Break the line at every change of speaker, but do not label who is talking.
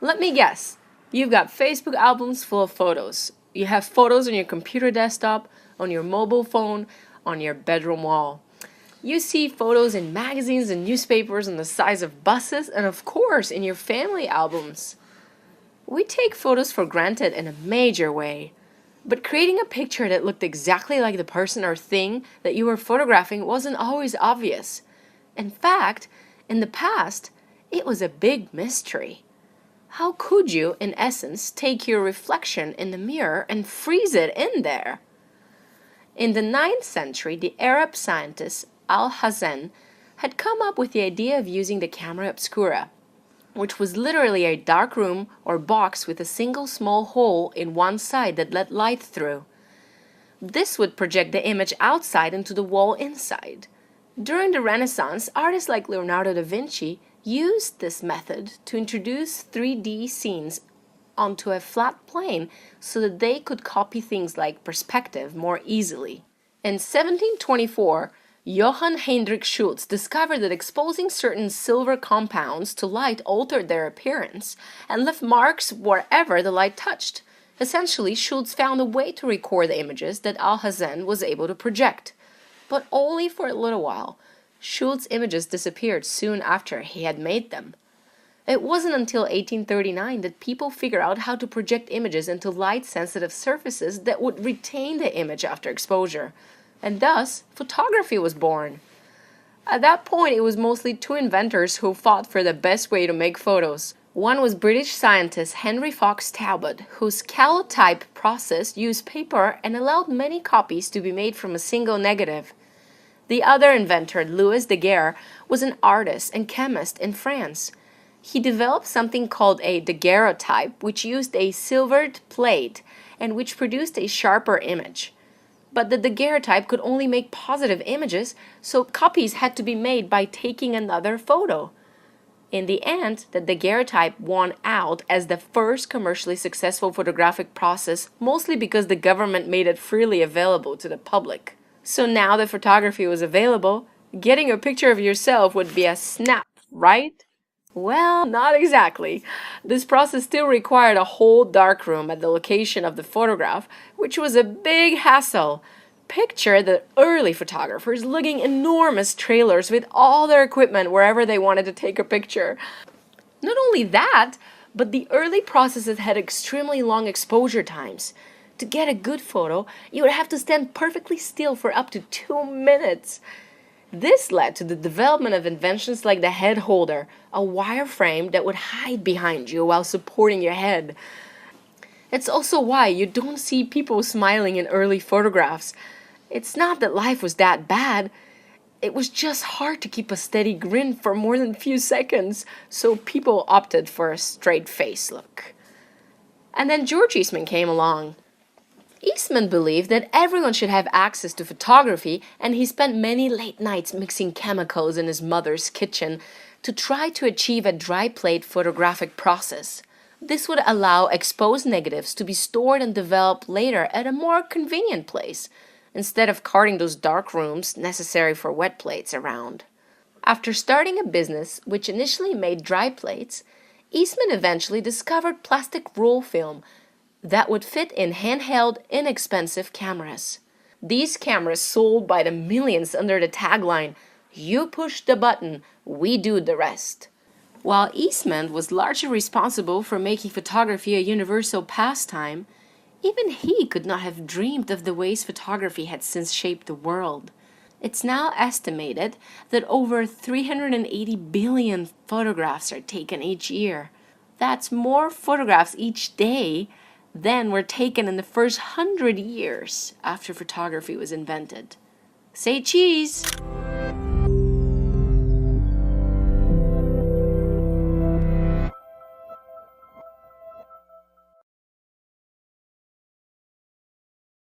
Let me guess. You've got Facebook albums full of photos. You have photos on your computer desktop, on your mobile phone, on your bedroom wall. You see photos in magazines and newspapers on the sides of buses, and of course in your family albums. We take photos for granted in a major way. But creating a picture that looked exactly like the person or thing that you were photographing wasn't always obvious. In fact, in the past, it was a big mystery. How could you, in essence, take your reflection in the mirror and freeze it in there? In the 9th century, the Arab scientist Al-Hazen had come up with the idea of using the camera obscura, which was literally a dark room or box with a single small hole in one side that let light through. This would project the image outside into the wall inside. During the Renaissance, artists like Leonardo da Vinci used this method to introduce 3D scenes onto a flat plane so that they could copy things like perspective more easily. In 1724, Johann Heinrich Schultz discovered that exposing certain silver compounds to light altered their appearance and left marks wherever the light touched. Essentially, Schultz found a way to record the images that Al-Hazen was able to project. But only for a little while. Schultz's images disappeared soon after he had made them. It wasn't until 1839 that people figured out how to project images into light-sensitive surfaces that would retain the image after exposure. And thus, photography was born. At that point, it was mostly two inventors who fought for the best way to make photos. One was British scientist Henry Fox Talbot, whose calotype process used paper and allowed many copies to be made from a single negative. The other inventor, Louis Daguerre, was an artist and chemist in France. He developed something called a daguerreotype, which used a silvered plate and which produced a sharper image. But the daguerreotype could only make positive images, so copies had to be made by taking another photo. In the end, the daguerreotype won out as the first commercially successful photographic process, mostly because the government made it freely available to the public. So now that photography was available, getting a picture of yourself would be a snap, right? Well, not exactly. This process still required a whole darkroom at the location of the photograph, which was a big hassle. Picture the early photographers lugging enormous trailers with all their equipment wherever they wanted to take a picture. Not only that, but the early processes had extremely long exposure times. To get a good photo, you would have to stand perfectly still for up to 2 minutes. This led to the development of inventions like the head holder, a wire frame that would hide behind you while supporting your head. It's also why you don't see people smiling in early photographs. It's not that life was that bad. It was just hard to keep a steady grin for more than a few seconds, so people opted for a straight face look. And then George Eastman came along. Eastman believed that everyone should have access to photography, and he spent many late nights mixing chemicals in his mother's kitchen to try to achieve a dry plate photographic process. This would allow exposed negatives to be stored and developed later at a more convenient place, instead of carting those dark rooms necessary for wet plates around. After starting a business which initially made dry plates, Eastman eventually discovered plastic roll film that would fit in handheld, inexpensive cameras. These cameras sold by the millions under the tagline, "You push the button, we do the rest." While Eastman was largely responsible for making photography a universal pastime, even he could not have dreamed of the ways photography had since shaped the world. It's now estimated that over 380 billion photographs are taken each year. That's more photographs each day than were taken in the first 100 years after photography was invented. Say cheese!